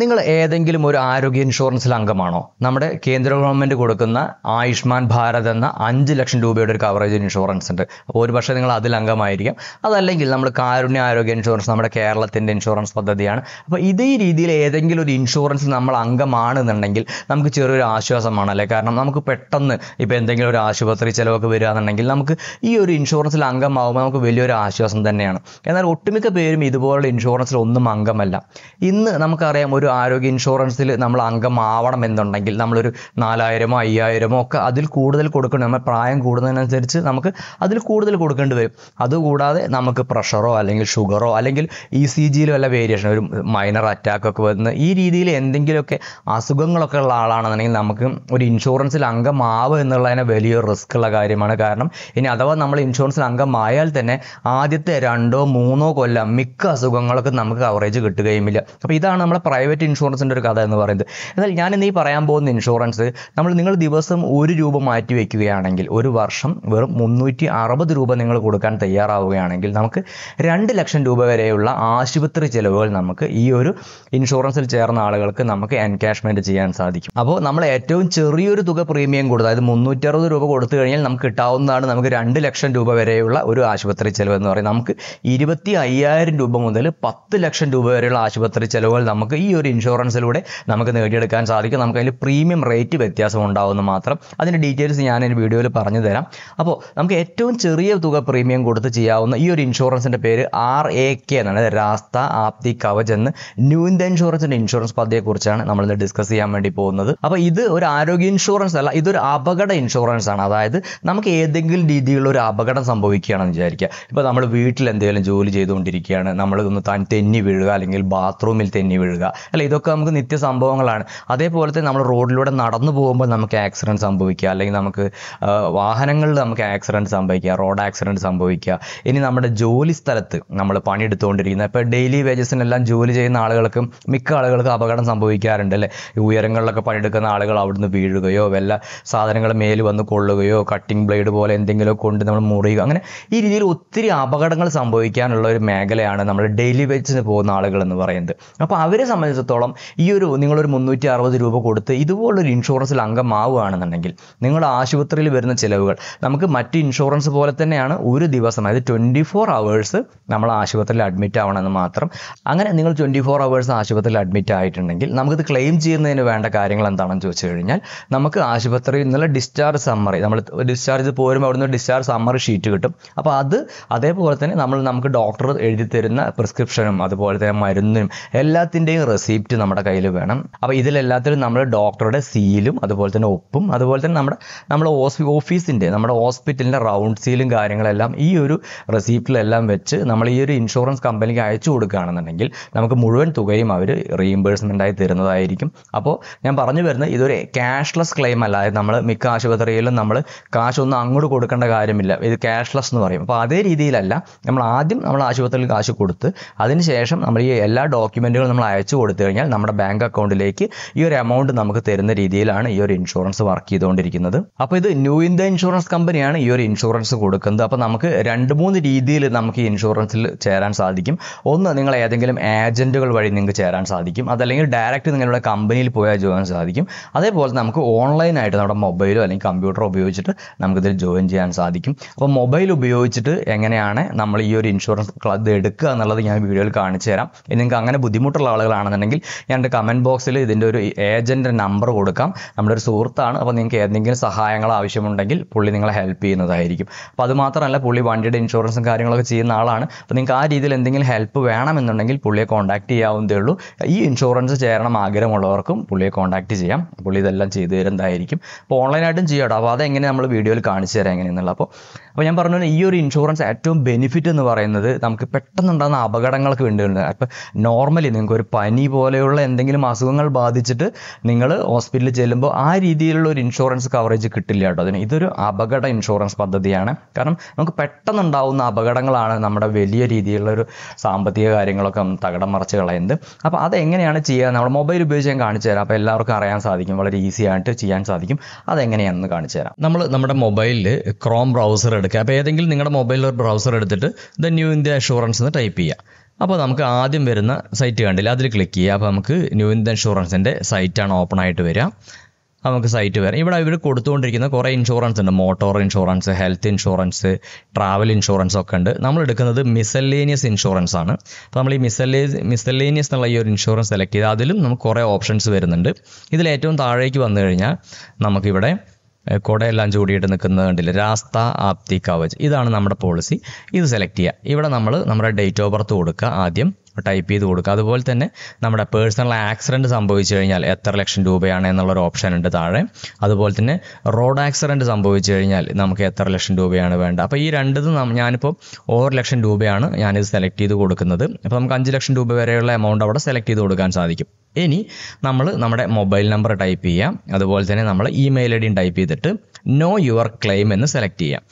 നിങ്ങൾ ഏതെങ്കിലും ഒരു ആരോഗ്യ ഇൻഷുറൻസിൽ അംഗമാണോ? നമ്മുടെ കേന്ദ്ര ഗവൺമെൻറ് കൊടുക്കുന്ന ആയുഷ്മാൻ ഭാരത് എന്ന 5 ലക്ഷം രൂപയുടെ ഒരു കവറേജ് ഇൻഷുറൻസ് ഉണ്ട്. അപ്പോൾ ഒരു പക്ഷേ നിങ്ങൾ അതിൽ അംഗമായിരിക്കാം. അതല്ലെങ്കിൽ നമ്മൾ കാരുണ്യ ആരോഗ്യ ഇൻഷുറൻസ് നമ്മുടെ കേരളത്തിൻ്റെ ഇൻഷുറൻസ് പദ്ധതിയാണ്. അപ്പോൾ ഇതേ രീതിയിൽ ഏതെങ്കിലും ഒരു ഇൻഷുറൻസിൽ നമ്മൾ അംഗമാണെന്നുണ്ടെങ്കിൽ നമുക്ക് ചെറിയൊരു ആശ്വാസമാണല്ലേ. കാരണം നമുക്ക് പെട്ടെന്ന് ഇപ്പോൾ എന്തെങ്കിലും ഒരു ആശുപത്രി ചിലവൊക്കെ വരികയാണെന്നുണ്ടെങ്കിൽ നമുക്ക് ഈ ഒരു ഇൻഷുറൻസിൽ അംഗമാകുമ്പോൾ നമുക്ക് വലിയൊരു ആശ്വാസം തന്നെയാണ്. എന്നാൽ ഒട്ടുമിക്ക പേരും ഇതുപോലുള്ള ഇൻഷുറൻസിൽ ഒന്നും അംഗമല്ല. ഇന്ന് നമുക്കറിയാം ഒരു ആരോഗ്യ ഇൻഷുറൻസിൽ നമ്മൾ അംഗമാവണം എന്നുണ്ടെങ്കിൽ നമ്മളൊരു 4000 5000 ഒക്കെ അതിൽ കൂടുതൽ കൊടുക്കണം. നമ്മൾ പ്രായം കൂടുന്നതിനനുസരിച്ച് നമുക്ക് അതിൽ കൂടുതൽ കൊടുക്കേണ്ടി വരും. അതുകൂടാതെ നമുക്ക് പ്രഷറോ അല്ലെങ്കിൽ ഷുഗറോ അല്ലെങ്കിൽ ECGയിലോ വല്ല വേരിയേഷൻ, ഒരു മൈനർ അറ്റാക്കൊക്കെ വന്ന് ഈ രീതിയിൽ എന്തെങ്കിലുമൊക്കെ അസുഖങ്ങളൊക്കെ ഉള്ള ആളാണെന്നുണ്ടെങ്കിൽ നമുക്ക് ഒരു ഇൻഷുറൻസിൽ അംഗമാവുക എന്നുള്ളതിന് വലിയൊരു റിസ്ക് ഉള്ള കാര്യമാണ്. കാരണം ഇനി അഥവാ നമ്മൾ ഇൻഷുറൻസിൽ അംഗമായാൽ തന്നെ ആദ്യത്തെ 2 3 കൊല്ലം മിക്ക അസുഖങ്ങൾക്ക് നമുക്ക് കവറേജ് കിട്ടുകയുമില്ല. അപ്പോൾ ഇതാണ് നമ്മുടെ പ്രൈവറ്റ് ഇൻഷുറൻസിൻ്റെ ഒരു കഥ എന്ന് പറയുന്നത്. എന്നാൽ ഞാൻ ഇന്ന് ഈ പറയാൻ പോകുന്ന ഇൻഷുറൻസ് നിങ്ങൾ ദിവസം 1 രൂപ മാറ്റി വയ്ക്കുകയാണെങ്കിൽ ഒരു വർഷം വെറും 360 രൂപ നിങ്ങൾ കൊടുക്കാൻ തയ്യാറാവുകയാണെങ്കിൽ നമുക്ക് 2 ലക്ഷം രൂപ വരെയുള്ള ആശുപത്രി ചിലവുകൾ നമുക്ക് ഈ ഒരു ഇൻഷുറൻസിൽ ചേർന്ന ആളുകൾക്ക് നമുക്ക് എൻകാഷ്മെൻറ്റ് ചെയ്യാൻ സാധിക്കും. അപ്പോൾ നമ്മൾ ഏറ്റവും ചെറിയൊരു തുക പ്രീമിയം കൊടുത്ത്, അതായത് 360 രൂപ കൊടുത്തു കഴിഞ്ഞാൽ നമുക്ക് കിട്ടാവുന്നതാണ് നമുക്ക് 2 ലക്ഷം രൂപ വരെയുള്ള ഒരു ആശുപത്രി ചിലവ് എന്ന് പറയുന്നത്. നമുക്ക് 25,000 രൂപ മുതൽ 10 ലക്ഷം രൂപ വരെയുള്ള ആശുപത്രി ചിലവുകൾ നമുക്ക് ഈ ഒരു ഇൻഷുറൻസിലൂടെ നമുക്ക് നേടിയെടുക്കാൻ സാധിക്കും. നമുക്ക് അതിൽ പ്രീമിയം റേറ്റ് വ്യത്യാസം ഉണ്ടാവുമെന്ന് മാത്രം. അതിൻ്റെ ഡീറ്റെയിൽസ് ഞാൻ ഈ വീഡിയോയിൽ പറഞ്ഞു തരാം. അപ്പോൾ നമുക്ക് ഏറ്റവും ചെറിയ തുക പ്രീമിയം കൊടുത്ത് ചെയ്യാവുന്ന ഈ ഒരു ഇൻഷുറൻസിൻ്റെ പേര് RAK എന്നാണ്, രാസ്ത ആപ്തി കവച് എന്ന് ന്യൂ ഇന്ത്യ ഇൻഷുറൻസിൻ്റെ ഇൻഷുറൻസ് പദ്ധതിയെക്കുറിച്ചാണ് നമ്മളിന്ന് ഡിസ്കസ് ചെയ്യാൻ വേണ്ടി പോകുന്നത്. അപ്പോൾ ഇത് ഒരു ആരോഗ്യ ഇൻഷുറൻസ് അല്ല, ഇതൊരു അപകട ഇൻഷുറൻസ് ആണ്. അതായത് നമുക്ക് ഏതെങ്കിലും രീതിയിലുള്ള ഒരു അപകടം സംഭവിക്കുകയാണെന്ന് വിചാരിക്കുക. ഇപ്പോൾ നമ്മൾ വീട്ടിൽ എന്തെങ്കിലും ജോലി ചെയ്തുകൊണ്ടിരിക്കുകയാണ്, നമ്മൾ ഒന്ന് തെന്നി വീഴുക അല്ലെങ്കിൽ ബാത്റൂമിൽ തെന്നി വീഴുക, അല്ല ഇതൊക്കെ നമുക്ക് നിത്യ സംഭവങ്ങളാണ്. അതേപോലെ തന്നെ നമ്മൾ റോഡിലൂടെ നടന്നു പോകുമ്പോൾ നമുക്ക് ആക്സിഡൻറ്റ് സംഭവിക്കുക, അല്ലെങ്കിൽ നമുക്ക് വാഹനങ്ങളിൽ നമുക്ക് ആക്സിഡൻറ്റ് സംഭവിക്കുക, റോഡ് ആക്സിഡൻറ്റ് സംഭവിക്കുക. ഇനി നമ്മുടെ ജോലി സ്ഥലത്ത് നമ്മൾ പണിയെടുത്തുകൊണ്ടിരിക്കുന്ന, ഇപ്പോൾ ഡെയിലി വേജസിനെല്ലാം ജോലി ചെയ്യുന്ന ആളുകൾക്കും മിക്ക ആളുകൾക്ക് അപകടം സംഭവിക്കാറുണ്ട് അല്ലേ. ഉയരങ്ങളിലൊക്കെ പണിയെടുക്കുന്ന ആളുകൾ അവിടുന്ന് വീഴുകയോ വല്ല സാധനങ്ങൾ മേൽ വന്ന് കൊള്ളുകയോ കട്ടിംഗ് ബ്ലേഡ് പോലെ എന്തെങ്കിലും കൊണ്ട് നമ്മൾ മുറിയുക, അങ്ങനെ ഈ രീതിയിൽ ഒത്തിരി അപകടങ്ങൾ സംഭവിക്കാനുള്ള ഒരു മേഖലയാണ് നമ്മൾ ഡെയിലി വേജസിന് പോകുന്ന ആളുകൾ എന്ന് പറയുന്നത്. അപ്പോൾ അവരെ സംബന്ധിച്ചിടത്തോളം ഈ ഒരു നിങ്ങളൊരു 360 രൂപ കൊടുത്ത് ഇതുപോലൊരു ഇൻഷുറൻസിൽ അംഗമാവുകയാണെന്നുണ്ടെങ്കിൽ നിങ്ങളുടെ ആശുപത്രിയിൽ വരുന്ന ചിലവുകൾ നമുക്ക് മറ്റ് ഇൻഷുറൻസ് പോലെ തന്നെയാണ്. ഒരു ദിവസം, അതായത് 24 hours നമ്മൾ ആശുപത്രിയിൽ അഡ്മിറ്റ് ആവണമെന്ന് മാത്രം. അങ്ങനെ നിങ്ങൾ 24 hours ആശുപത്രിയിൽ അഡ്മിറ്റ് ആയിട്ടുണ്ടെങ്കിൽ നമുക്കിത് ക്ലെയിം ചെയ്യുന്നതിന് വേണ്ട കാര്യങ്ങൾ എന്താണെന്ന് ചോദിച്ചു കഴിഞ്ഞാൽ നമുക്ക് ആശുപത്രിയിൽ നിന്നുള്ള ഡിസ്ചാർജ് സമ്മറി, നമ്മൾ ഡിസ്ചാർജ് പോരുമ്പോൾ അവിടുന്ന് ഡിസ്ചാർജ് സമ്മറി ഷീറ്റ് കിട്ടും. അപ്പോൾ അതേപോലെ തന്നെ നമുക്ക് ഡോക്ടർ എഴുതി തരുന്ന പ്രിസ്ക്രിപ്ഷനും അതുപോലെ തന്നെ മരുന്നിനും എല്ലാത്തിൻ്റെയും റെസിപ്റ്റ് നമ്മുടെ കയ്യിൽ വേണം. അപ്പോൾ ഇതിലെല്ലാത്തിലും നമ്മൾ ഡോക്ടറുടെ സീലും അതുപോലെ തന്നെ ഒപ്പും അതുപോലെ തന്നെ നമ്മുടെ ഓഫീസിൻ്റെ നമ്മുടെ ഹോസ്പിറ്റലിൻ്റെ റൗണ്ട് സീലും കാര്യങ്ങളെല്ലാം ഈ ഒരു റെസിപ്റ്റിലെല്ലാം വെച്ച് നമ്മൾ ഈ ഒരു ഇൻഷുറൻസ് കമ്പനിക്ക് അയച്ചു കൊടുക്കുകയാണെന്നുണ്ടെങ്കിൽ നമുക്ക് മുഴുവൻ തുകയും അവർ റീഇംബേഴ്സ്മെൻ്റായി തരുന്നതായിരിക്കും. അപ്പോൾ ഞാൻ പറഞ്ഞു വരുന്നത് ഇതൊരു ക്യാഷ്ലെസ് ക്ലെയിം അല്ല. അതായത് നമ്മൾ മിക്ക ആശുപത്രിയിലും നമ്മൾ കാശൊന്നും അങ്ങോട്ട് കൊടുക്കേണ്ട കാര്യമില്ല, ഇത് ക്യാഷ്ലെസ് എന്ന് പറയും. അപ്പോൾ അതേ രീതിയിലല്ല, നമ്മൾ ആദ്യം നമ്മൾ ആശുപത്രിയിൽ കാശ് കൊടുത്ത് അതിനുശേഷം നമ്മൾ ഈ എല്ലാ ഡോക്യുമെൻറ്റുകളും നമ്മൾ അയച്ചു കൊടുത്തു കഴിഞ്ഞാൽ നമ്മുടെ ബാങ്ക് അക്കൗണ്ടിലേക്ക് ഈ ഒരു എമൗണ്ട് നമുക്ക് തരുന്ന രീതിയിലാണ് ഈ ഒരു ഇൻഷുറൻസ് വർക്ക് ചെയ്തുകൊണ്ടിരിക്കുന്നത്. അപ്പോൾ ഇത് ന്യൂ ഇന്ത്യ ഇൻഷുറൻസ് കമ്പനിയാണ് ഈ ഒരു ഇൻഷുറൻസ് കൊടുക്കുന്നത്. അപ്പോൾ നമുക്ക് 2-3 രീതിയിൽ നമുക്ക് ഈ ഇൻഷുറൻസിൽ ചേരാൻ സാധിക്കും. ഒന്ന്, നിങ്ങൾ ഏതെങ്കിലും ഏജൻറ്റുകൾ വഴി നിങ്ങൾക്ക് ചേരാൻ സാധിക്കും. അതല്ലെങ്കിൽ ഡയറക്റ്റ് നിങ്ങളുടെ കമ്പനിയിൽ പോയാൽ ജോയിൻ സാധിക്കും. അതേപോലെ നമുക്ക് ഓൺലൈനായിട്ട് നമ്മുടെ മൊബൈലോ അല്ലെങ്കിൽ കമ്പ്യൂട്ടറോ ഉപയോഗിച്ചിട്ട് നമുക്കിതിൽ ജോയിൻ ചെയ്യാൻ സാധിക്കും. അപ്പോൾ മൊബൈൽ ഉപയോഗിച്ചിട്ട് എങ്ങനെയാണ് നമ്മൾ ഈ ഒരു ഇൻഷുറൻസ് ഇത് എടുക്കുക എന്നുള്ളത് ഞാൻ വീഡിയോയിൽ കാണിച്ചു തരാം. നിങ്ങൾക്ക് അങ്ങനെ ബുദ്ധിമുട്ടുള്ള ആളുകളാണെന്നുണ്ടെങ്കിൽ ഞാൻ എൻ്റെ കമൻറ്റ് ബോക്സിൽ ഇതിൻ്റെ ഒരു ഏജൻറ്റ് നമ്പർ കൊടുക്കാം. നമ്മുടെ ഒരു സുഹൃത്താണ്. അപ്പോൾ നിങ്ങൾക്ക് എന്തെങ്കിലും സഹായങ്ങൾ ആവശ്യമുണ്ടെങ്കിൽ പുള്ളി നിങ്ങളെ ഹെൽപ്പ് ചെയ്യുന്നതായിരിക്കും. അപ്പോൾ അതുമാത്രമല്ല, പുള്ളി വണ്ടിയുടെ ഇൻഷുറൻസും കാര്യങ്ങളൊക്കെ ചെയ്യുന്ന ആളാണ്. അപ്പോൾ നിങ്ങൾക്ക് ആ രീതിയിൽ എന്തെങ്കിലും ഹെൽപ്പ് വേണമെന്നുണ്ടെങ്കിൽ പുള്ളിയെ കോൺടാക്ട് ചെയ്യാവുന്നതേ ഉള്ളൂ. ഈ ഇൻഷുറൻസ് ചേരണം ആഗ്രഹമുള്ളവർക്കും പുള്ളിയെ കോൺടാക്ട് ചെയ്യാം. പുള്ളി ഇതെല്ലാം ചെയ്തു തരുന്നതായിരിക്കും. അപ്പോൾ ഓൺലൈനായിട്ടും ചെയ്യാം. അപ്പോൾ അതെങ്ങനെ നമ്മൾ വീഡിയോയിൽ കാണിച്ചു തരാം എങ്ങനെയെന്നുള്ള. അപ്പോൾ ഞാൻ പറഞ്ഞു, ഈ ഒരു ഇൻഷുറൻസ് ഏറ്റവും ബെനിഫിറ്റ് എന്ന് പറയുന്നത് നമുക്ക് പെട്ടെന്നുണ്ടാകുന്ന അപകടങ്ങൾക്ക് വേണ്ടിയുണ്ട്. അപ്പോൾ നോർമലി നിങ്ങൾക്ക് ഒരു പനി പോലെയുള്ള എന്തെങ്കിലും അസുഖങ്ങൾ ബാധിച്ചിട്ട് നിങ്ങൾ ഹോസ്പിറ്റലിൽ ചെല്ലുമ്പോൾ ആ രീതിയിലുള്ള ഒരു ഇൻഷുറൻസ് കവറേജ് കിട്ടില്ല കേട്ടോ. അതിന് ഇതൊരു അപകട ഇൻഷുറൻസ് പദ്ധതിയാണ്. കാരണം നമുക്ക് പെട്ടെന്നുണ്ടാവുന്ന അപകടങ്ങളാണ് നമ്മുടെ വലിയ രീതിയിലുള്ള ഒരു സാമ്പത്തിക കാര്യങ്ങളൊക്കെ തകിടം മറിച്ച് കളയുന്നത്. അപ്പോൾ അതെങ്ങനെയാണ് ചെയ്യുക, നമ്മുടെ മൊബൈൽ ഉപയോഗിച്ച് ഞാൻ കാണിച്ചു തരാം. അപ്പോൾ എല്ലാവർക്കും അറിയാൻ സാധിക്കും, വളരെ ഈസി ആയിട്ട് ചെയ്യാൻ സാധിക്കും. അതെങ്ങനെയാണെന്ന് കാണിച്ചു തരാം. നമ്മൾ നമ്മുടെ മൊബൈലിൽ ക്രോം ബ്രൗസർ എടുക്കുക. അപ്പോൾ ഏതെങ്കിലും നിങ്ങളുടെ മൊബൈലിൽ ഒരു ബ്രൗസർ എടുത്തിട്ട് ദ ന്യൂ ഇന്ത്യ ഇൻഷുറൻസ് എന്ന് ടൈപ്പ് ചെയ്യുക. അപ്പോൾ നമുക്ക് ആദ്യം വരുന്ന സൈറ്റ് കണ്ടില്ല, അതിൽ ക്ലിക്ക് ചെയ്യുക. അപ്പോൾ നമുക്ക് ന്യൂ ഇന്ത്യൻ ഇൻഷുറൻസിൻ്റെ സൈറ്റാണ് ഓപ്പൺ ആയിട്ട് വരിക. നമുക്ക് സൈറ്റ് വരാം. ഇവിടെ ഇവർ കൊടുത്തുകൊണ്ടിരിക്കുന്ന കുറേ ഇൻഷുറൻസ് ഉണ്ട്. Motor insurance, health insurance, travel insurance ഒക്കെ ഉണ്ട്. നമ്മൾ എടുക്കുന്നത് മിസല്ലേനിയസ് ഇൻഷുറൻസ് ആണ്. അപ്പോൾ നമ്മൾ ഈ മിസല്ലേനിയസ് എന്നുള്ള ഈ ഒരു ഇൻഷുറൻസ് സെലക്ട് ചെയ്ത് അതിലും നമുക്ക് കുറേ ഓപ്ഷൻസ് വരുന്നുണ്ട്. ഇതിൽ ഏറ്റവും താഴേക്ക് വന്നു കഴിഞ്ഞാൽ നമുക്കിവിടെ കുടയെല്ലാം ചൂടിയിട്ട് നിൽക്കുന്നത് കണ്ടില്ല, രാസ്ത ആപ്തി കവച്, ഇതാണ് നമ്മുടെ പോളിസി. ഇത് സെലക്ട് ചെയ്യുക. ഇവിടെ നമ്മൾ നമ്മുടെ ഡേറ്റ് ഓഫ് ബർത്ത് കൊടുക്കുക, ആദ്യം ടൈപ്പ് ചെയ്ത് കൊടുക്കുക. അതുപോലെ തന്നെ നമ്മുടെ പേഴ്സണൽ ആക്സിഡൻറ്റ് സംഭവിച്ചു കഴിഞ്ഞാൽ എത്ര ലക്ഷം രൂപയാണ് എന്നുള്ളൊരു ഓപ്ഷൻ ഉണ്ട് താഴെ. അതുപോലെ തന്നെ റോഡ് ആക്സിഡൻറ്റ് സംഭവിച്ചു കഴിഞ്ഞാൽ നമുക്ക് എത്ര ലക്ഷം രൂപയാണ് വേണ്ട. അപ്പോൾ ഈ രണ്ടതും ഞാനിപ്പോൾ 1 ലക്ഷം രൂപയാണ് ഞാനിത് സെലക്ട് ചെയ്ത് കൊടുക്കുന്നത്. അപ്പോൾ നമുക്ക് 5 ലക്ഷം രൂപ വരെയുള്ള എമൗണ്ട് അവിടെ സെലക്ട് ചെയ്ത് കൊടുക്കാൻ സാധിക്കും. ഇനി നമ്മൾ നമ്മുടെ മൊബൈൽ നമ്പർ ടൈപ്പ് ചെയ്യാം. അതുപോലെ തന്നെ നമ്മൾ ഇമെയിൽ ഐ ഡിയും ടൈപ്പ് ചെയ്തിട്ട് നോ യുവർ ക്ലെയിം എന്ന് സെലക്ട് ചെയ്യാം.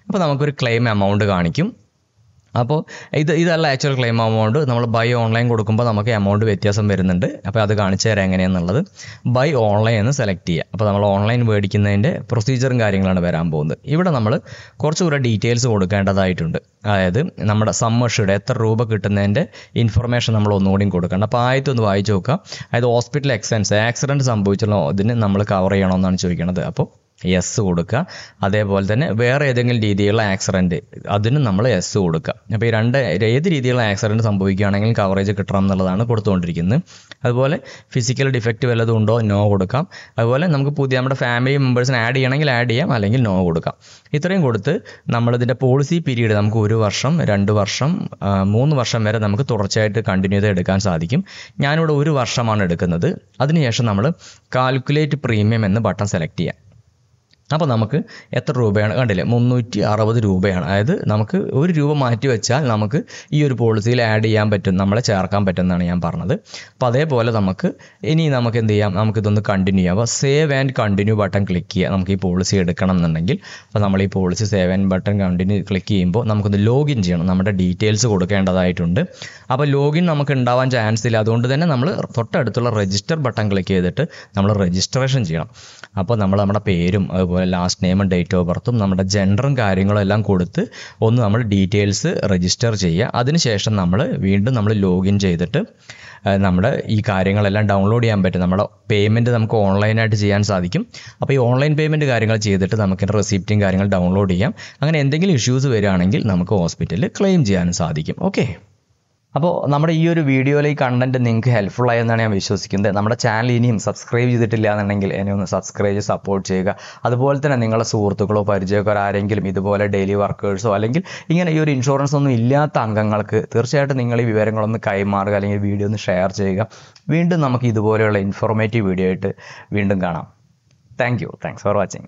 അപ്പോൾ നമുക്കൊരു ക്ലെയിം എമൗണ്ട് കാണിക്കും. അപ്പോൾ ഇതല്ല ആക്ച്വൽ ക്ലെയിം എമൗണ്ട്. നമ്മൾ ബൈ ഓൺലൈൻ കൊടുക്കുമ്പോൾ നമുക്ക് എമൗണ്ട് വ്യത്യാസം വരുന്നുണ്ട്. അപ്പോൾ അത് കാണിച്ചു തരാം എങ്ങനെയാണെന്നുള്ളത്. ബൈ ഓൺലൈൻ എന്ന് സെലക്ട് ചെയ്യുക. അപ്പോൾ നമ്മൾ ഓൺലൈൻ മേടിക്കുന്നതിൻ്റെ പ്രൊസീജിയറും കാര്യങ്ങളാണ് വരാൻ പോകുന്നത്. ഇവിടെ നമ്മൾ കുറച്ചുകൂടെ ഡീറ്റെയിൽസ് കൊടുക്കേണ്ടതായിട്ടുണ്ട്. അതായത് നമ്മുടെ സമ്മർഷ്ഡ് എത്ര രൂപ കിട്ടുന്നതിൻ്റെ ഇൻഫർമേഷൻ നമ്മൾ ഒന്നുകൂടി കൊടുക്കണം. അപ്പോൾ ആദ്യത്തെ വായിച്ച് നോക്കുക. അതായത് ഹോസ്പിറ്റൽ എക്സ്പെൻസ്, ആക്സിഡൻറ്റ് സംഭവിച്ചുള്ള ഇതിന് നമ്മൾ കവർ ചെയ്യണമെന്നാണ് ചോദിക്കുന്നത്. അപ്പോൾ യെസ് കൊടുക്കുക. അതേപോലെ തന്നെ വേറെ ഏതെങ്കിലും രീതിയിലുള്ള ആക്സിഡൻറ്റ് അതിന് നമ്മൾ യെസ് കൊടുക്കുക. അപ്പോൾ ഈ ഏത് രീതിയിലുള്ള ആക്സിഡൻറ്റ് സംഭവിക്കുകയാണെങ്കിൽ കവറേജ് കിട്ടണം എന്നുള്ളതാണ് കൊടുത്തുകൊണ്ടിരിക്കുന്നത്. അതുപോലെ ഫിസിക്കൽ ഡിഫക്റ്റ് വല്ലതും ഉണ്ടോ, നോ കൊടുക്കാം. അതുപോലെ നമുക്ക് നമ്മുടെ ഫാമിലി മെമ്പേഴ്സിനെ ആഡ് ചെയ്യണമെങ്കിൽ ആഡ് ചെയ്യാം, അല്ലെങ്കിൽ നോ കൊടുക്കാം. ഇത്രയും കൊടുത്ത് നമ്മളിതിൻ്റെ പോളിസി പീരീഡ് നമുക്ക് 1 വർഷം, 2 വർഷം, 3 വർഷം വരെ നമുക്ക് തുടർച്ചയായിട്ട് കണ്ടിന്യൂ ചെയ്ത് എടുക്കാൻ സാധിക്കും. ഞാനിവിടെ 1 വർഷമാണ് എടുക്കുന്നത്. അതിനുശേഷം നമ്മൾ കാൽക്കുലേറ്റ് പ്രീമിയം എന്ന ബട്ടൺ സെലക്ട് ചെയ്യാം. അപ്പോൾ നമുക്ക് എത്ര രൂപയാണ് കണ്ടില്ലേ, 360 രൂപയാണ്. അതായത് നമുക്ക് 1 രൂപ മാറ്റി വെച്ചാൽ നമുക്ക് ഈ ഒരു പോളിസിയിൽ ആഡ് ചെയ്യാൻ പറ്റും, നമ്മളെ ചേർക്കാൻ പറ്റും എന്നാണ് ഞാൻ പറഞ്ഞത്. അപ്പോൾ അതേപോലെ നമുക്ക് എന്ത് ചെയ്യാം, നമുക്കിതൊന്ന് കണ്ടിന്യൂ ചെയ്യാം. അപ്പോൾ save and continue button click ചെയ്യുക. നമുക്ക് ഈ പോളിസി എടുക്കണം എന്നുണ്ടെങ്കിൽ അപ്പോൾ നമ്മൾ ഈ policy save and button continue click ചെയ്യുമ്പോൾ നമുക്കൊന്ന് ലോഗിൻ ചെയ്യണം, നമ്മുടെ ഡീറ്റെയിൽസ് കൊടുക്കേണ്ടതായിട്ടുണ്ട്. അപ്പോൾ ലോഗിൻ നമുക്ക് ഉണ്ടാവാൻ ചാൻസ് ഇല്ല. അതുകൊണ്ട് തന്നെ നമ്മൾ തൊട്ടടുത്തുള്ള രജിസ്റ്റർ ബട്ടൺ ക്ലിക്ക് ചെയ്തിട്ട് നമ്മൾ രജിസ്ട്രേഷൻ ചെയ്യണം. അപ്പോൾ നമ്മുടെ പേരും അതുപോലെ ലാസ്റ്റ് നെയിമും ഡേറ്റ് ഓഫ് ബർത്തും നമ്മുടെ ജെൻഡറും കാര്യങ്ങളും എല്ലാം കൊടുത്ത് നമ്മൾ ഡീറ്റെയിൽസ് രജിസ്റ്റർ ചെയ്യുക. അതിനുശേഷം നമ്മൾ ലോഗിൻ ചെയ്തിട്ട് നമ്മുടെ ഈ കാര്യങ്ങളെല്ലാം ഡൗൺലോഡ് ചെയ്യാൻ പറ്റും. നമ്മുടെ പേയ്മെൻറ്റ് നമുക്ക് ഓൺലൈനായിട്ട് ചെയ്യാൻ സാധിക്കും. അപ്പോൾ ഈ ഓൺലൈൻ പേയ്മെൻറ്റ് കാര്യങ്ങൾ ചെയ്തിട്ട് നമുക്ക് റെസിപ്റ്റും കാര്യങ്ങൾ ഡൗൺലോഡ് ചെയ്യാം. അങ്ങനെ എന്തെങ്കിലും ഇഷ്യൂസ് വരികയാണെങ്കിൽ നമുക്ക് ഹോസ്പിറ്റലിൽ ക്ലെയിം ചെയ്യാനും സാധിക്കും. ഓക്കെ, അപ്പോൾ നമ്മുടെ ഈ ഒരു വീഡിയോയിലെ ഈ കണ്ടന്റ് നിങ്ങൾക്ക് ഹെൽപ്ഫുൾ ആയെന്നാണ് ഞാൻ വിശ്വസിക്കുന്നത്. നമ്മുടെ ചാനൽ ഇനിയും സബ്സ്ക്രൈബ് ചെയ്തിട്ടില്ല എന്നുണ്ടെങ്കിൽ എന്നെ ഒന്ന് സബ്സ്ക്രൈബ് ചെയ്ത് സപ്പോർട്ട് ചെയ്യുക. അതുപോലെ തന്നെ നിങ്ങളുടെ സുഹൃത്തുക്കളോ പരിചയക്കാരോ ആരെങ്കിലും ഇതുപോലെ ഡെയിലി വർക്കേഴ്സോ അല്ലെങ്കിൽ ഇങ്ങനെ ഈ ഒരു ഇൻഷുറൻസ് ഒന്നും ഇല്ലാത്ത അംഗങ്ങൾക്ക് തീർച്ചയായിട്ടും നിങ്ങൾ ഈ വിവരങ്ങളൊന്ന് കൈമാറുക, അല്ലെങ്കിൽ വീഡിയോ ഒന്ന് ഷെയർ ചെയ്യുക. വീണ്ടും നമുക്ക് ഇതുപോലെയുള്ള ഇൻഫോർമേറ്റീവ് വീഡിയോ ആയിട്ട് വീണ്ടും കാണാം. Thanks for watching.